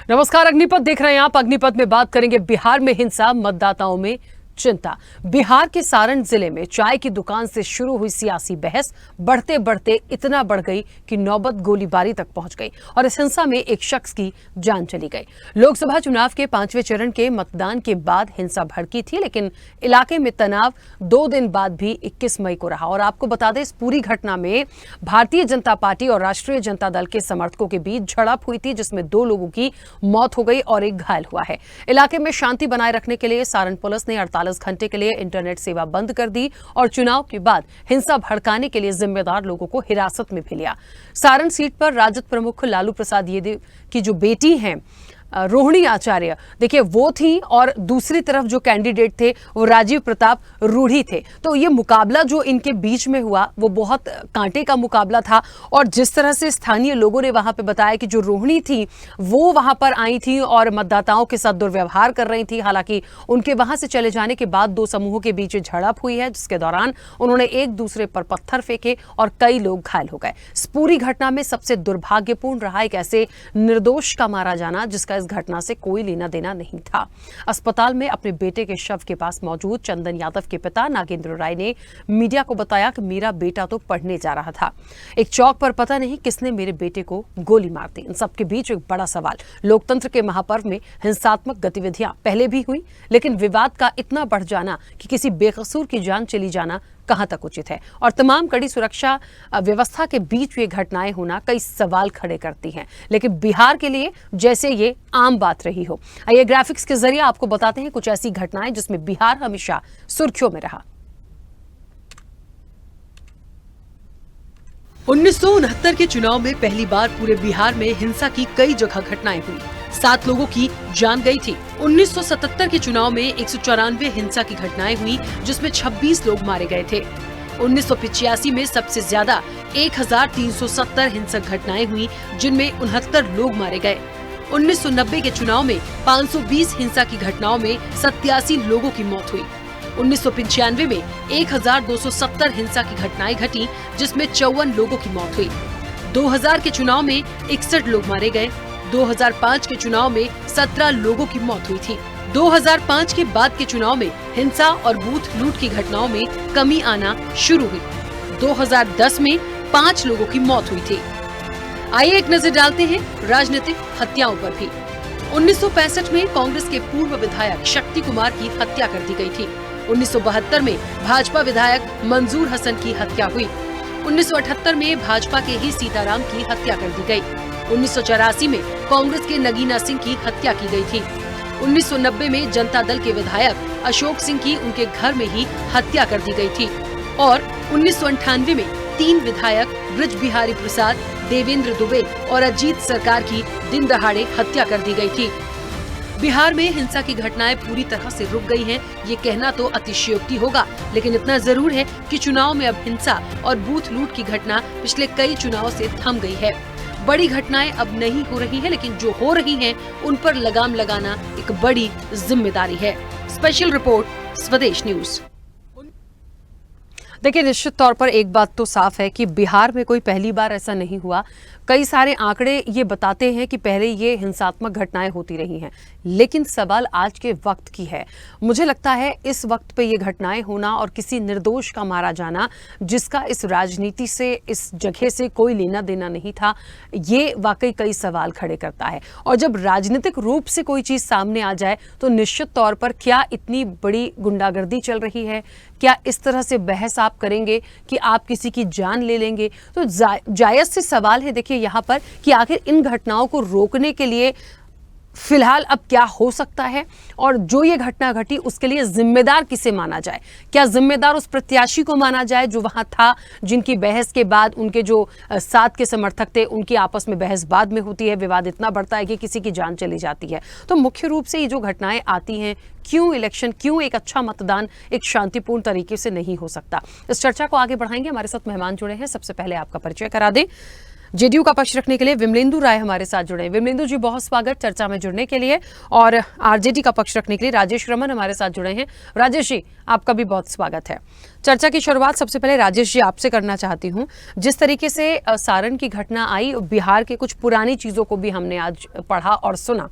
नमस्कार, अग्निपथ देख रहे हैं आप। अग्निपथ में बात करेंगे बिहार में हिंसा, मतदाताओं में चिंता। बिहार के सारण जिले में चाय की दुकान से शुरू हुई सियासी बहस बढ़ते बढ़ते इतना बढ़ गई कि नौबत गोलीबारी तक पहुंच गई और इस हिंसा में एक शख्स की जान चली गई। लोकसभा चुनाव के 5वें चरण के मतदान के बाद हिंसा भड़की थी, लेकिन इलाके में तनाव 2 दिन बाद भी 21 मई को रहा। और आपको बता दें, इस पूरी घटना में भारतीय जनता पार्टी और राष्ट्रीय जनता दल के समर्थकों के बीच झड़प हुई थी, जिसमें 2 लोगों की मौत हो गई और एक घायल हुआ है। इलाके में शांति बनाए रखने के लिए सारण पुलिस ने 48 घंटे के लिए इंटरनेट सेवा बंद कर दी और चुनाव के बाद हिंसा भड़काने के लिए जिम्मेदार लोगों को हिरासत में भी लिया। सारण सीट पर राजद प्रमुख लालू प्रसाद यादव की जो बेटी हैं रोहिणी आचार्य, देखिए वो थी, और दूसरी तरफ जो कैंडिडेट थे वो राजीव प्रताप रूढ़ी थे। तो ये मुकाबला जो इनके बीच में हुआ वो बहुत कांटे का मुकाबला था। और जिस तरह से स्थानीय लोगों ने वहां पे बताया कि जो रोहिणी थी वो वहां पर आई थी और मतदाताओं के साथ दुर्व्यवहार कर रही थी। हालांकि उनके वहां से चले जाने के बाद 2 समूहों के बीच झड़प हुई है, जिसके दौरान उन्होंने एक दूसरे पर पत्थर फेंके और कई लोग घायल हो गए। इस पूरी घटना में सबसे दुर्भाग्यपूर्ण रहा एक ऐसे निर्दोष का मारा जाना जिसका इस घटना से कोई लेना देना नहीं था। अस्पताल में अपने बेटे के शव के पास मौजूद चंदन यादव के पिता नागेंद्र राय ने मीडिया को बताया कि मेरा बेटा तो पढ़ने जा रहा था, एक चौक पर पता नहीं किसने मेरे बेटे को गोली मार दी। इन सबके बीच एक बड़ा सवाल, लोकतंत्र के महापर्व में हिंसात्मक गतिविधियां पहले भी हुई, लेकिन विवाद का इतना बढ़ जाना कि किसी बेकसूर की जान चली जाना कहां तक उचित है। और तमाम कड़ी सुरक्षा व्यवस्था के बीच ये घटनाएं होना कई सवाल खड़े करती हैं, लेकिन बिहार के लिए जैसे ये आम बात रही हो। आइए ग्राफिक्स के जरिए आपको बताते हैं कुछ ऐसी घटनाएं जिसमें बिहार हमेशा सुर्खियों में रहा। 1969 के चुनाव में पहली बार पूरे बिहार में हिंसा की कई जगह घटनाएं हुई, 7 लोगों की जान गई थी। 1977 के चुनाव में 194 हिंसा की घटनाएं हुई, जिसमें 26 लोग मारे गए थे। 1985 में सबसे ज्यादा 1370 हिंसक घटनाएं हुई, जिनमें 69 लोग मारे गए। 1990 के चुनाव में 520 हिंसा की घटनाओं में 87 लोगों की मौत हुई। 1995 में 1270 हिंसा की घटनाएं घटी, जिसमें 54 लोगों की मौत हुई। 2000 के चुनाव में 61 लोग मारे गए। 2005 के चुनाव में 17 लोगों की मौत हुई थी। 2005 के बाद के चुनाव में हिंसा और बूथ लूट की घटनाओं में कमी आना शुरू हुई। 2010 में 5 लोगों की मौत हुई थी। आइए एक नजर डालते हैं राजनीतिक हत्याओं पर भी। 1965 में कांग्रेस के पूर्व विधायक शक्ति कुमार की हत्या कर दी गई थी। 1972 में भाजपा विधायक मंजूर हसन की हत्या हुई। 1978 में भाजपा के ही सीताराम की हत्या कर दी गई। 1984 में कांग्रेस के नगीना सिंह की हत्या की गई थी। 1990 में जनता दल के विधायक अशोक सिंह की उनके घर में ही हत्या कर दी गई थी। और 1998 में 3 विधायक ब्रज बिहारी प्रसाद, देवेंद्र दुबे और अजीत सरकार की दिन दहाड़े हत्या कर दी गई थी। बिहार में हिंसा की घटनाएं पूरी तरह से रुक गई हैं, ये कहना तो अतिशयोक्ति होगा, लेकिन इतना जरूर है कि चुनाव में अब हिंसा और बूथ लूट की घटना पिछले कई चुनाव से थम गई है। बड़ी घटनाएं अब नहीं हो रही हैं, लेकिन जो हो रही हैं उन पर लगाम लगाना एक बड़ी जिम्मेदारी है। स्पेशल रिपोर्ट, स्वदेश न्यूज। देखिए, निश्चित तौर पर एक बात तो साफ है कि बिहार में कोई पहली बार ऐसा नहीं हुआ। कई सारे आंकड़े ये बताते हैं कि पहले ये हिंसात्मक घटनाएं होती रही हैं, लेकिन सवाल आज के वक्त की है। मुझे लगता है इस वक्त पे ये घटनाएं होना और किसी निर्दोष का मारा जाना जिसका इस राजनीति से, इस जगह से कोई लेना देना नहीं था, ये वाकई कई सवाल खड़े करता है। और जब राजनीतिक रूप से कोई चीज सामने आ जाए तो निश्चित तौर पर क्या इतनी बड़ी गुंडागर्दी चल रही है, क्या इस तरह से बहस आप करेंगे कि आप किसी की जान ले लेंगे, तो जायज से सवाल है देखिए यहाँ पर कि आखिर इन घटनाओं को रोकने के लिए फिलहाल अब क्या हो सकता है, और जो ये घटना घटी उसके लिए जिम्मेदार किसे माना जाए। क्या जिम्मेदार उस प्रत्याशी को माना जाए जो वहां था, जिनकी बहस के बाद उनके जो साथ के समर्थक थे उनकी आपस में बहस बाद में होती है, विवाद इतना बढ़ता है कि किसी की जान चली जाती है। तो मुख्य रूप से ये जो घटनाएं आती हैं, क्यों इलेक्शन, क्यों एक अच्छा मतदान एक शांतिपूर्ण तरीके से नहीं हो सकता, इस चर्चा को आगे बढ़ाएंगे। हमारे साथ मेहमान जुड़े हैं, सबसे पहले आपका परिचय करा दें। जेडीयू का पक्ष रखने के लिए विमलेंदु राय हमारे साथ जुड़े हैं। विमलेंदु जी, बहुत स्वागत चर्चा में जुड़ने के लिए। और आरजेडी का पक्ष रखने के लिए राजेश रमन हमारे साथ जुड़े हैं। राजेश जी, आपका भी बहुत स्वागत है। चर्चा की शुरुआत सबसे पहले राजेश जी आपसे करना चाहती हूं। जिस तरीके से सारण की घटना आई, बिहार के कुछ पुरानी चीजों को भी हमने आज पढ़ा और सुना।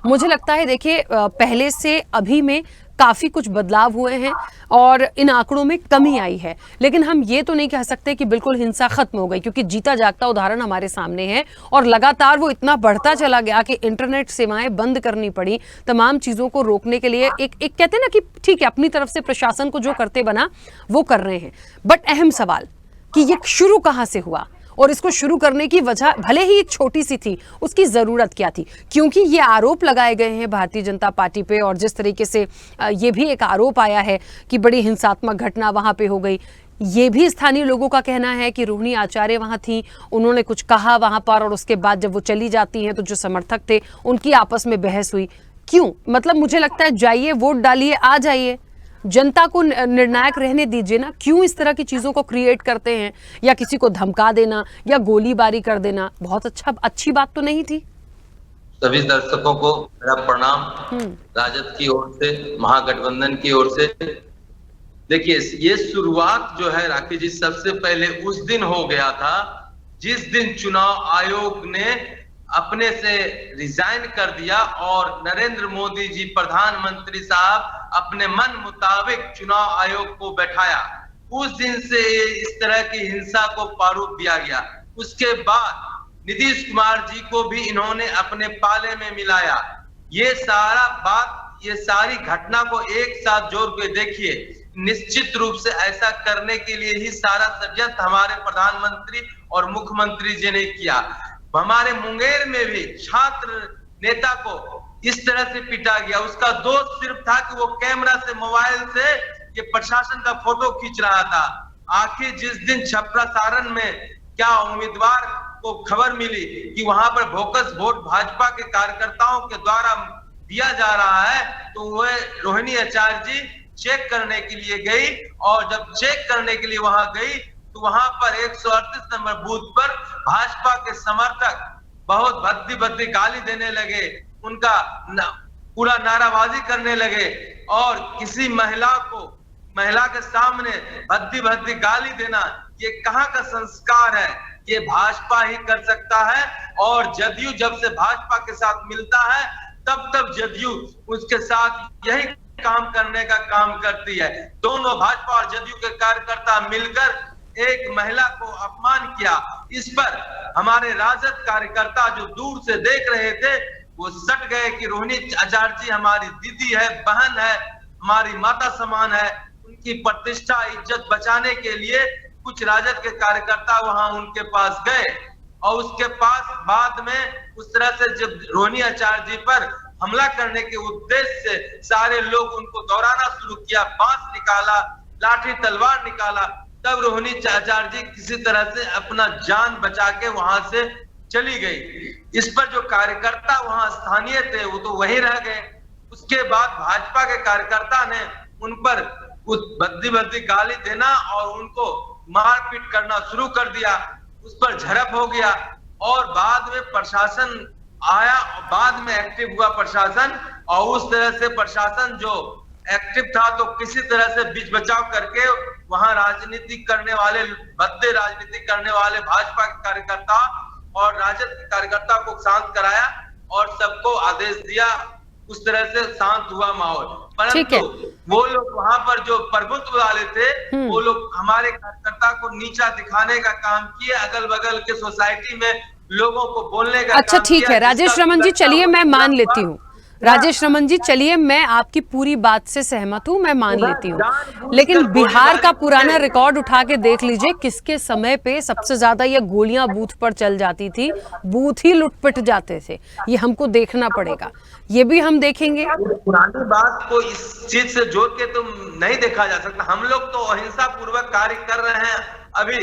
मुझे लगता है, देखिए, पहले से अभी में काफी कुछ बदलाव हुए हैं और इन आंकड़ों में कमी आई है, लेकिन हम ये तो नहीं कह सकते कि बिल्कुल हिंसा खत्म हो गई, क्योंकि जीता जागता उदाहरण हमारे सामने है और लगातार वो इतना बढ़ता चला गया कि इंटरनेट सेवाएं बंद करनी पड़ी तमाम चीजों को रोकने के लिए। एक कहते हैं ना कि ठीक है, अपनी तरफ से प्रशासन को जो करते बना वो कर रहे हैं, बट अहम सवाल कि ये शुरू कहां से हुआ और इसको शुरू करने की वजह भले ही एक छोटी सी थी, उसकी जरूरत क्या थी? क्योंकि ये आरोप लगाए गए हैं भारतीय जनता पार्टी पे, और जिस तरीके से ये भी एक आरोप आया है कि बड़ी हिंसात्मक घटना वहां पे हो गई। ये भी स्थानीय लोगों का कहना है कि रोहिणी आचार्य वहां थी, उन्होंने कुछ कहा वहां पर, और उसके बाद जब वो चली जाती हैं तो जो समर्थक थे उनकी आपस में बहस हुई। क्यों? मतलब मुझे लगता है जाइए, वोट डालिए, आ जाइए, जनता को निर्णायक रहने दीजिए ना। क्यों इस तरह की चीजों को क्रिएट करते हैं, या किसी को धमका देना या गोलीबारी कर देना बहुत अच्छी बात तो नहीं थी। सभी दर्शकों को मेरा प्रणाम, राजद की ओर से, महागठबंधन की ओर से। देखिए, ये शुरुआत जो है राकेश जी, सबसे पहले उस दिन हो गया था जिस दिन चुनाव आयोग ने अपने से रिजाइन कर दिया और नरेंद्र मोदी जी प्रधानमंत्री साहब अपने मन मुताबिक चुनाव आयोग को बैठाया। उस दिन से इस तरह की हिंसा को प्रारूप दिया गया। उसके बाद नीतीश कुमार जी को भी इन्होंने अपने पाले में मिलाया। ये सारा बात, ये सारी घटना को एक साथ जोड़ के देखिए, निश्चित रूप से ऐसा करने के लिए ही सारा षड्यंत्र हमारे प्रधानमंत्री और मुख्यमंत्री जी ने किया। हमारे मुंगेर में भी छात्र नेता को इस तरह से पीटा गया। उसका दोष सिर्फ था कि वो कैमरा से, मोबाइल से ये प्रशासन का फोटो खींच रहा था। आखिर जिस दिन छपरा सारण में क्या उम्मीदवार को खबर मिली कि वहां पर बोगस वोट भाजपा के कार्यकर्ताओं के द्वारा दिया जा रहा है, तो वह रोहिणी आचार्य जी चेक करने के लिए गई, और जब चेक करने के लिए वहां गई तो वहां पर 138 नंबर बूथ पर भाजपा के समर्थक बहुत भद्दी गाली देने लगे, उनका पूरा नाराबाजी करने लगे, और किसी महिला के सामने भद्दी गाली देना, ये कहां का संस्कार है? ये भाजपा ही कर सकता है। और जदयू जब से भाजपा के साथ मिलता है तब जदयू उसके साथ यही काम करने का काम करती है। दोनों भाजपा और जदयू के कार्यकर्ता मिलकर एक महिला को अपमान किया। इस पर हमारे राजद कार्यकर्ता जो दूर से देख रहे थे वो सट गए कि रोहिणी आचार्य जी हमारी दीदी है, बहन है, हमारी माता समान है। उनकी प्रतिष्ठा, इज्जत बचाने के लिए कुछ राजद के कार्यकर्ता वहां उनके पास गए, और उसके पास बाद में उस तरह से जब रोहिणी आचार्य जी पर हमला करने के उद्देश्य से सारे लोग उनको दौड़ाना शुरू किया, बांस निकाला, लाठी तलवार निकाला, तब रोहिणी आचार्य जी किसी तरह से अपना जान बचा के वहां से चली गई। इस पर जो कार्यकर्ता वहां स्थानीय थे वो तो वहीं रह गए। उसके बाद भाजपा के कार्यकर्ता ने उन पर कुछ भद्दी गाली देना और उनको मारपीट करना शुरू कर दिया। उस पर झड़प हो गया, और बाद में प्रशासन आया, बाद में एक्टिव हुआ प्रशासन, और उस तरह से प्रशासन जो एक्टिव था तो किसी तरह से बीच बचाव करके वहां राजनीति करने वाले, भद्दे राजनीति करने वाले भाजपा के कार्यकर्ता और राजद के कार्यकर्ता को शांत कराया और सबको आदेश दिया। उस तरह से शांत हुआ माहौल। परंतु वो लोग वहां पर जो प्रभुत्व वाले थे, वो लोग हमारे कार्यकर्ता को नीचा दिखाने का काम किए, अगल बगल के सोसाइटी में लोगों को बोलने का अच्छा, ठीक है राजेश रमन जी, चलिए मैं मान लेती हूँ। राजेश रमन जी, चलिए मैं आपकी पूरी बात से सहमत हूं, मैं मान लेती हूं, लेकिन बिहार का पुराना रिकॉर्ड उठा के देख लीजिए, किसके समय पे सबसे ज्यादा ये गोलियां बूथ पर चल जाती थी, बूथ ही लुटपिट जाते थे। ये हमको देखना पड़ेगा, ये भी हम देखेंगे। पुरानी बात को इस चीज से जोड़ के तो नहीं देखा जा सकता। हम लोग तो अहिंसा पूर्वक कार्य कर रहे हैं। अभी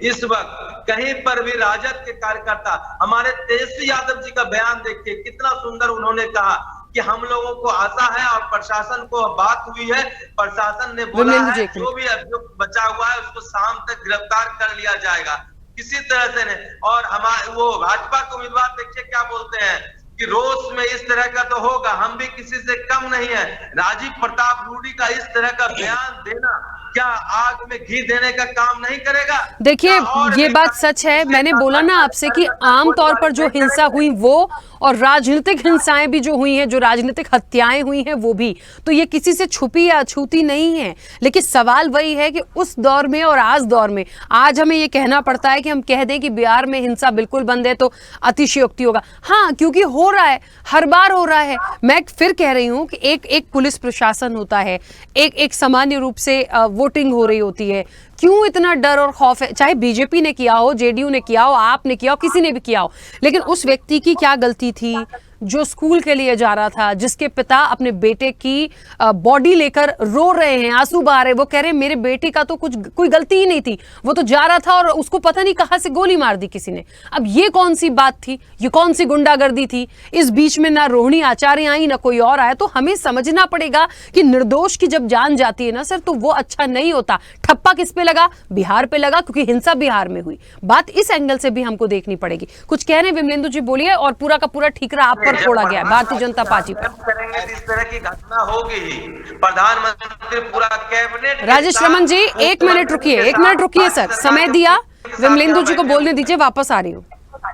इस वक्त कहीं पर भी राजद के कार्यकर्ता, हमारे तेजस्वी यादव जी का बयान देखिए, कितना सुंदर उन्होंने कहा कि हम लोगों को आशा है और प्रशासन को बात हुई है, प्रशासन ने बोला है जो भी अभियुक्त बचा हुआ है उसको शाम तक गिरफ्तार कर लिया जाएगा। किसी तरह से नहीं। और हमारे वो भाजपा के उम्मीदवार देखिए क्या बोलते हैं कि रोष में इस तरह का तो होगा, हम भी किसी से कम नहीं है। राजीव प्रताप रूडी का इस तरह का बयान देना क्या आग में घी देने का काम नहीं करेगा? देखिए, क्या और ये भी बात सच है। मैंने बोला ना आपसे कि आम तौर पर जो हिंसा हुई वो, और राजनीतिक हिंसाएं भी जो हुई हैं, जो राजनीतिक हत्याएं हुई हैं वो भी, तो ये किसी से छुपी या अछूती नहीं है। लेकिन सवाल वही है कि उस दौर में और आज दौर में, आज हमें ये कहना पड़ता है कि हम कह दें कि बिहार में हिंसा बिल्कुल बंद है तो अतिशयोक्ति होगा। हाँ, क्योंकि हो रहा है, हर बार हो रहा है। मैं फिर कह रही हूँ कि एक पुलिस प्रशासन होता है, एक सामान्य रूप से वोटिंग हो रही होती है। क्यों इतना डर और खौफ है? चाहे बीजेपी ने किया हो, जेडीयू ने किया हो, आपने किया हो, किसी ने भी किया हो, लेकिन उस व्यक्ति की क्या गलती थी जो स्कूल के लिए जा रहा था, जिसके पिता अपने बेटे की बॉडी लेकर रो रहे हैं, आंसू बहा रहे, वो कह रहे हैं मेरे बेटे का तो कोई गलती ही नहीं थी, वो तो जा रहा था और उसको पता नहीं कहां से गोली मार दी किसी ने। अब ये कौन सी बात थी? ये कौन सी गुंडागर्दी थी? इस बीच में ना रोहिणी आचार्य आई ना कोई और आया। तो हमें समझना पड़ेगा कि निर्दोष की जब जान जाती है ना सर, तो वो अच्छा नहीं होता। ठप्पा किस पे लगा? बिहार पे लगा, क्योंकि हिंसा बिहार में हुई। बात इस एंगल से भी हमको देखनी पड़ेगी। कुछ कह रहे हैं विमलेंदु जी, बोलिए। और पूरा का पूरा ठीकरा आप पर फोड़ा गया है भारतीय जनता पार्टी पर। करेंगे तो इस तरह की घटना होगी ही। प्रधानमंत्री पूरा कैबिनेट, राजेश रमन जी, एक मिनट रुकिए, एक मिनट रुकिए सर, समय दिया। विमलेंदु जी को बोलने दीजिए, वापस आ रही हूँ।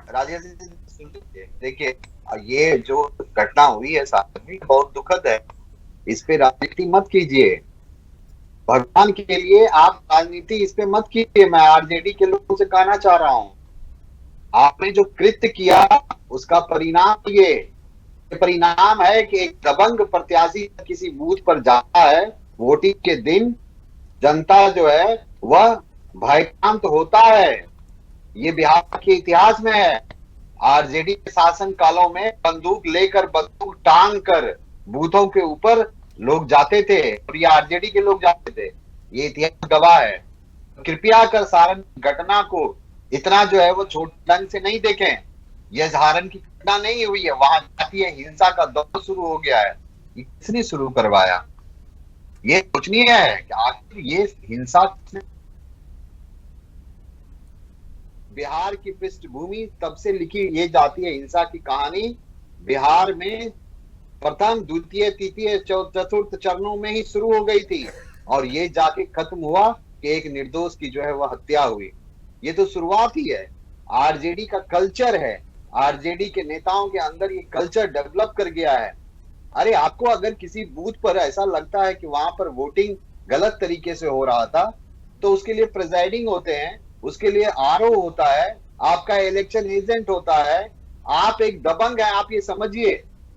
राजेश जी सुन लीजिए, देखिए ये जो घटना हुई है साथ में बहुत दुखद है। इस पे राजनीति मत कीजिए, भगवान के लिए आप राजनीति इस पे मत कीजिए। मैं आरजेडी के लोगों से कहना चाह रहा हूँ, आपने जो कृत्य किया उसका परिणाम ये परिणाम है कि एक दबंग प्रत्याशी किसी बूथ पर जाता है वोटिंग के दिन, जनता जो है वह भयभ्रांत होता है। ये बिहार के इतिहास में है। आरजेडी के शासन कालों में बंदूक लेकर, बंदूक टांग कर बूथों के ऊपर लोग जाते थे और ये आरजेडी के लोग जाते थे। ये इतिहास गवाह है। कृपया कर सारण घटना को इतना जो है वो छोटे ढंग से नहीं देखें। यह सारण की घटना नहीं हुई है, वहां जातीय हिंसा का दौर शुरू हो गया है। ये किसने शुरू करवाया? ये सोचनीय है कि आखिर ये हिंसा बिहार की पृष्ठभूमि तब से लिखी ये जातीय हिंसा की कहानी बिहार में प्रथम, द्वितीय, तृतीय, चतुर्थ चरणों में ही शुरू हो गई थी और ये जाके खत्म हुआ कि एक निर्दोष की जो है वह हत्या हुई। ये तो शुरुआत ही है। आरजेडी का कल्चर है, आरजेडी के नेताओं के अंदर ये कल्चर डेवलप कर गया है। अरे आपको अगर किसी बूथ पर ऐसा लगता है कि वहां पर वोटिंग गलत तरीके से हो रहा था, तो उसके लिए प्रिजाइडिंग होते हैं, उसके लिए आरओ होता है, आपका इलेक्शन एजेंट होता है। आप एक दबंग है। आप ये समझिए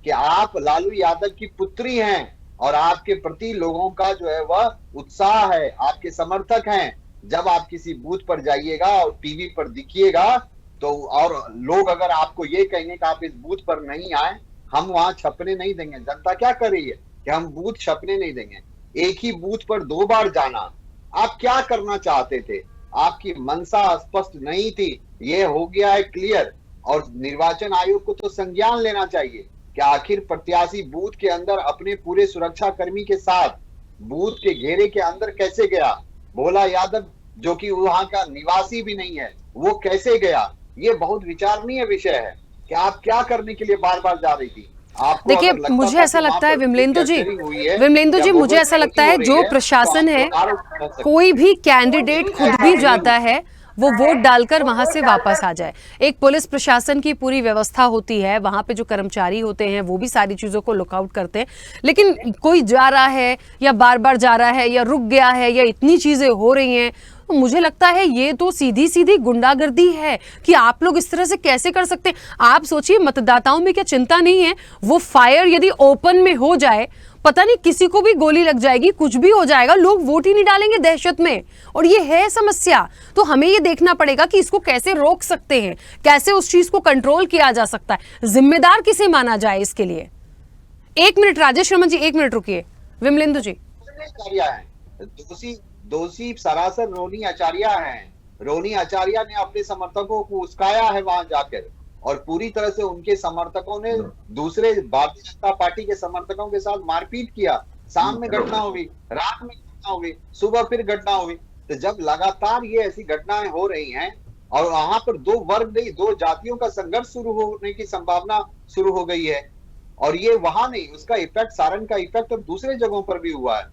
कि आप लालू यादव की पुत्री हैं और आपके प्रति लोगों का जो है वह उत्साह है, आपके समर्थक हैं। जब आप किसी बूथ पर जाइएगा और टीवी पर दिखिएगा तो, और लोग अगर आपको ये कहेंगे कि आप इस बूथ पर नहीं आए, हम वहां छपने नहीं देंगे। जनता क्या कर रही है कि हम बूथ छपने नहीं देंगे। एक ही बूथ पर 2 बार जाना, आप क्या करना चाहते थे? आपकी मंशा स्पष्ट नहीं थी, ये हो गया है क्लियर। और निर्वाचन आयोग को तो संज्ञान लेना चाहिए कि आखिर प्रत्याशी बूथ के अंदर अपने पूरे सुरक्षा कर्मी के साथ बूथ के घेरे के अंदर कैसे गया। भोला यादव जो कि वहां का निवासी भी नहीं है, वो कैसे गया? ये बहुत विचारणीय विषय है कि आप क्या करने के लिए बार बार जा रही थी। देखिए, मुझे ऐसा लगता है विमलेंदु जी, मुझे ऐसा लगता है जो प्रशासन है, कोई भी कैंडिडेट खुद भी जाता है वो वोट डालकर वहां से वापस आ जाए। एक पुलिस प्रशासन की पूरी व्यवस्था होती है, वहां पे जो कर्मचारी होते हैं वो भी सारी चीजों को लुकआउट करते हैं। लेकिन कोई जा रहा है या बार बार जा रहा है या रुक गया है या इतनी चीजें हो रही हैं, तो मुझे लगता है ये तो सीधी सीधी गुंडागर्दी है कि आप लोग इस तरह से कैसे कर सकते हैं। आप सोचिए, मतदाताओं में क्या चिंता नहीं है? वो फायर यदि ओपन में हो जाए, पता नहीं किसी को भी गोली लग जाएगी, कुछ भी हो जाएगा, लोग वोट ही नहीं डालेंगे दहशत में। और ये है समस्या। तो हमें ये देखना पड़ेगा कि इसको कैसे रोक सकते हैं, कैसे उस चीज को कंट्रोल किया जा सकता है, जिम्मेदार किसे माना जाए इसके लिए। 1 मिनट राजेश रमन जी, 1 मिनट रुकिए। विमलेंदु जी, दोषी सरासर रोहिणी आचार्य हैं। रोहिणी आचार्य ने अपने समर्थकों को उस्काया है वहां जाकर, और पूरी तरह से उनके समर्थकों ने दूसरे भारतीय जनता पार्टी के समर्थकों के साथ मारपीट किया। शाम में घटना हुई, रात में घटना हुई, सुबह फिर घटना हुई। तो जब लगातार ये ऐसी घटनाएं हो रही हैं और वहां पर दो वर्ग नहीं, दो जातियों का संघर्ष शुरू होने की संभावना शुरू हो गई है। और ये वहां नहीं, उसका इफेक्ट, सारण का इफेक्ट अब दूसरे जगहों पर भी हुआ है।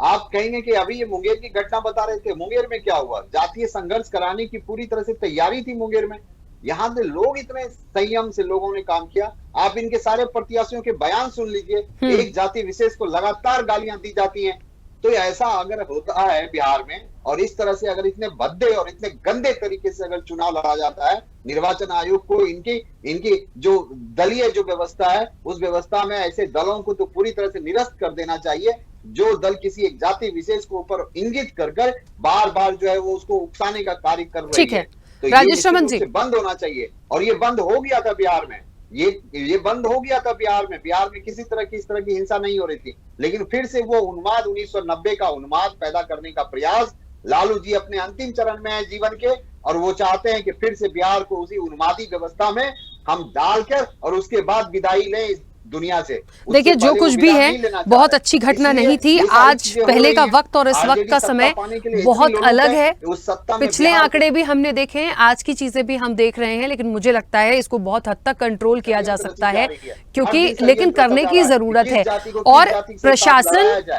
आप कहेंगे कि अभी ये मुंगेर की घटना बता रहे थे, मुंगेर में क्या हुआ? जातीय संघर्ष कराने की पूरी तरह से तैयारी थी मुंगेर में। यहाँ से लोग इतने संयम से लोगों ने काम किया। आप इनके सारे प्रत्याशियों के बयान सुन लीजिए, एक जाति विशेष को लगातार गालियां दी जाती हैं। तो ऐसा अगर होता है बिहार में, और इस तरह से अगर इतने भद्दे और इतने गंदे तरीके से अगर चुनाव लड़ा जाता है, निर्वाचन आयोग को इनकी जो दलीय जो व्यवस्था है, उस व्यवस्था में ऐसे दलों को तो पूरी तरह से निरस्त कर देना चाहिए, जो दल किसी एक जाति विशेष को ऊपर इंगित कर बार बार जो है वो उसको उकसाने का कार्य कर रही है। तो राजेश रमन जी, बंद होना चाहिए। और ये बंद हो गया था बिहार में, ये बंद हो गया था बिहार में किसी तरह की इस तरह की हिंसा नहीं हो रही थी। लेकिन फिर से वो उन्माद, 1990 का उन्माद पैदा करने का प्रयास लालू जी अपने अंतिम चरण में है जीवन के, और वो चाहते हैं कि फिर से बिहार को उसी उन्मादी व्यवस्था में हम डालकर और उसके बाद विदाई लें दुनिया से। देखिए, जो कुछ भी है बहुत अच्छी घटना नहीं थी। आज पहले का वक्त और इस वक्त का समय बहुत अलग है। पिछले आंकड़े भी हमने देखे हैं, आज की चीजें भी हम देख रहे हैं, लेकिन मुझे लगता है इसको बहुत हद तक कंट्रोल किया जा सकता है, क्योंकि लेकिन करने की जरूरत है। और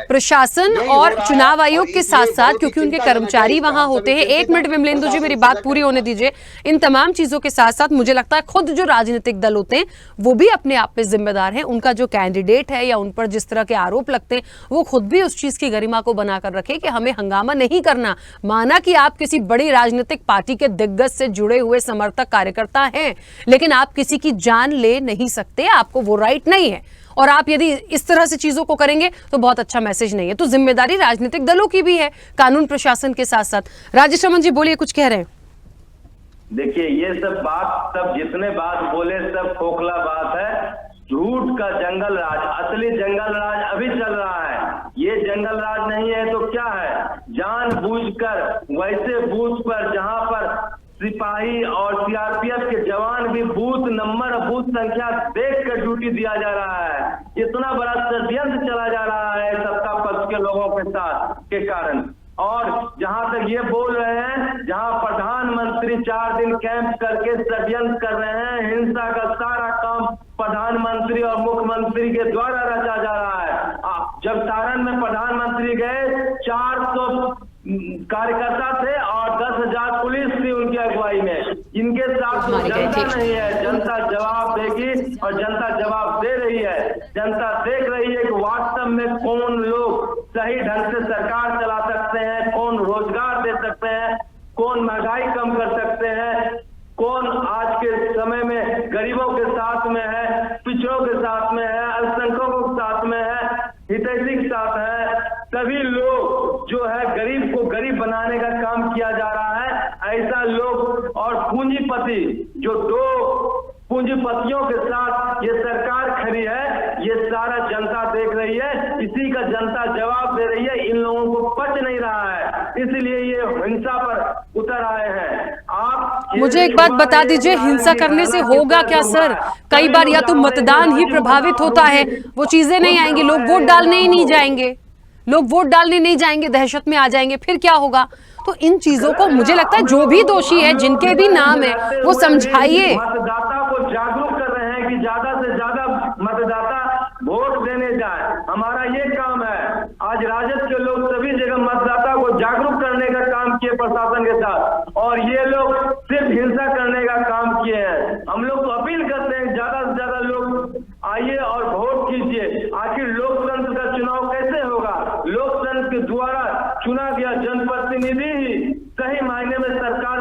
प्रशासन और चुनाव आयोग के साथ साथ, क्योंकि उनके कर्मचारी वहां होते हैं। एक मिनट विमलेंदु जी, मेरी बात पूरी होने दीजिए। इन तमाम चीजों के साथ साथ मुझे लगता है खुद जो राजनीतिक दल होते हैं वो भी अपने आप में जिम्मेदार है। उनका जो कैंडिडेट है या उन पर जिस तरह के आरोप लगते हैं, वो खुद भी उस चीज की गरिमा को बनाकर रखे कि हमें हंगामा नहीं करना। माना कि आप किसी बड़ी राजनीतिक पार्टी के दिग्गज से जुड़े हुए समर्थक कार्यकर्ता हैं, लेकिन आप किसी की जान ले नहीं सकते, आपको वो राइट नहीं है। और आप यदि इस तरह से चीजों को करेंगे तो बहुत अच्छा मैसेज नहीं है। तो जिम्मेदारी राजनीतिक दलों की भी है, कानून प्रशासन के साथ साथ। राजेश रमन जी, बोलिए, कुछ कह रहे हैं। देखिए, ये सब जितने बात बोले सब खोखला बात है। झूठ का जंगल राज, असली जंगल राज अभी चल रहा है। ये जंगल राज नहीं है तो क्या है? जानबूझकर वैसे बूथ पर जहां पर सिपाही और सीआरपीएफ के जवान भी बूथ नंबर, बूथ संख्या देखकर ड्यूटी दिया जा रहा है। इतना बड़ा षड्यंत्र चला जा रहा है सत्ता पक्ष के लोगों के साथ के कारण। और जहां तक ये बोल रहे हैं, जहां प्रधानमंत्री 4 दिन कैंप करके षड्यंत्र कर रहे हैं, हिंसा का सारा काम प्रधानमंत्री और मुख्यमंत्री के द्वारा रचा जा रहा है। जब सारण में प्रधानमंत्री गए, 400 कार्यकर्ता थे और 10,000 पुलिस थी उनकी अगुवाई में। इनके साथ तो जनता नहीं है, जनता जवाब देगी और जनता जवाब दे रही है। जनता देख रही है कि वास्तव में कौन लोग सही ढंग से सरकार चला सकते हैं, कौन रोजगार दे सकते हैं, कौन महंगाई कम कर सकते हैं, कौन आज के समय में गरीबों के साथ में है, पिछड़ों के साथ में है, अल्पसंख्यकों के साथ में है, हितैषी के साथ है। सभी लोग जो है गरीब को गरीब बनाने का काम किया जा रहा है। ऐसा लोग और पूंजीपति, जो 2 पूंजीपतियों के साथ ये सरकार खड़ी है, ये सारा जनता देख रही है। इसी का जनता जवाब दे रही है। इन लोगों को पच नहीं रहा है, इसलिए ये हिंसा पर उतर आए हैं। आप मुझे एक बात बता दीजिए, हिंसा करने से होगा क्या सर? कई बार या तो मतदान ही प्रभावित होता है, वो चीजें नहीं आएंगी, लोग वोट डालने ही नहीं जाएंगे, लोग वोट डालने नहीं जाएंगे, दहशत में आ जाएंगे, फिर क्या होगा? तो इन चीजों को मुझे लगता है जो भी दोषी है, जिनके भी नाम है, वो समझाइए। मतदाता को जागरूक कर रहे हैं कि ज्यादा से ज्यादा मतदाता वोट देने जाए। हमारा ये काम है। आज राजद के लोग सभी जगह मतदाता को जागरूक करने का काम किए प्रशासन के साथ, और ये लोग सिर्फ हिंसा करने का काम किए हैं। हम लोग तो अपील करते हैं ज्यादा से ज्यादा लोग आइए और वोट कीजिए। आखिर लोकतंत्र का चुनाव कैसे होगा? लोकतंत्र के द्वारा चुना गया जनप्रतिनिधि ही सही मायने में सरकार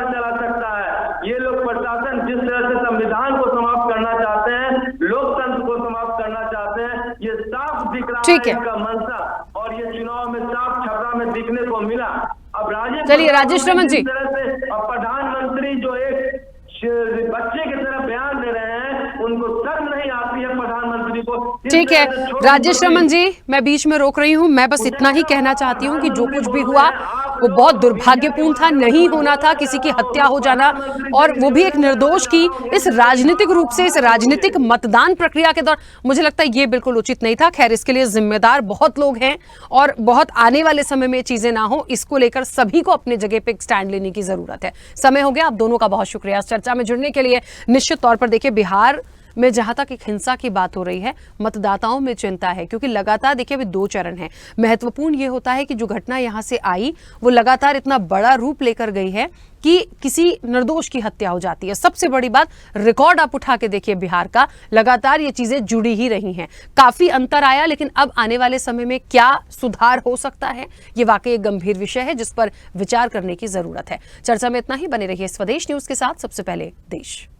चला सकता है। ये लोग प्रशासन जिस तरह से संविधान को समाप्त करना चाहते हैं, लोकतंत्र को समाप्त करना चाहते हैं, ये साफ दिख रहा है इनका मंशा, और ये चुनाव में साफ छपरा में दिखने को मिला। अब चलिए राजेश रमन जी, प्रधानमंत्री जो एक बच्चे की तरह बयान दे रहे हैं, उनको शर्म नहीं आती है प्रधानमंत्री को। ठीक है राजेश रमन जी, मैं बीच में रोक रही हूँ। मैं बस इतना ही कहना चाहती हूँ कि जो कुछ भी हुआ वो बहुत दुर्भाग्यपूर्ण था, नहीं होना था किसी की हत्या हो जाना, और वो भी एक निर्दोष की इस राजनीतिक रूप से, इस राजनीतिक मतदान प्रक्रिया के दौरान। मुझे लगता है ये बिल्कुल उचित नहीं था। खैर, इसके लिए जिम्मेदार बहुत लोग हैं और बहुत आने वाले समय में चीजें ना हो, इसको लेकर सभी को अपने जगह पे स्टैंड लेने की जरूरत है। समय हो गया। आप दोनों का बहुत शुक्रिया इस चर्चा में जुड़ने के लिए। निश्चित तौर पर देखिए, बिहार में जहां तक एक हिंसा की बात हो रही है, मतदाताओं में चिंता है, क्योंकि लगातार देखिए अभी 2 चरण हैं। महत्वपूर्ण ये होता है कि जो घटना यहां से आई वो लगातार इतना बड़ा रूप लेकर गई है कि किसी निर्दोष की हत्या हो जाती है। सबसे बड़ी बात, रिकॉर्ड आप उठा के देखिए बिहार का, लगातार ये चीजें जुड़ी ही रही हैं। काफी अंतर आया, लेकिन अब आने वाले समय में क्या सुधार हो सकता है, ये वाकई एक गंभीर विषय है जिस पर विचार करने की जरूरत है। चर्चा में इतना ही। बने रहिए स्वदेश न्यूज के साथ। सबसे पहले देश।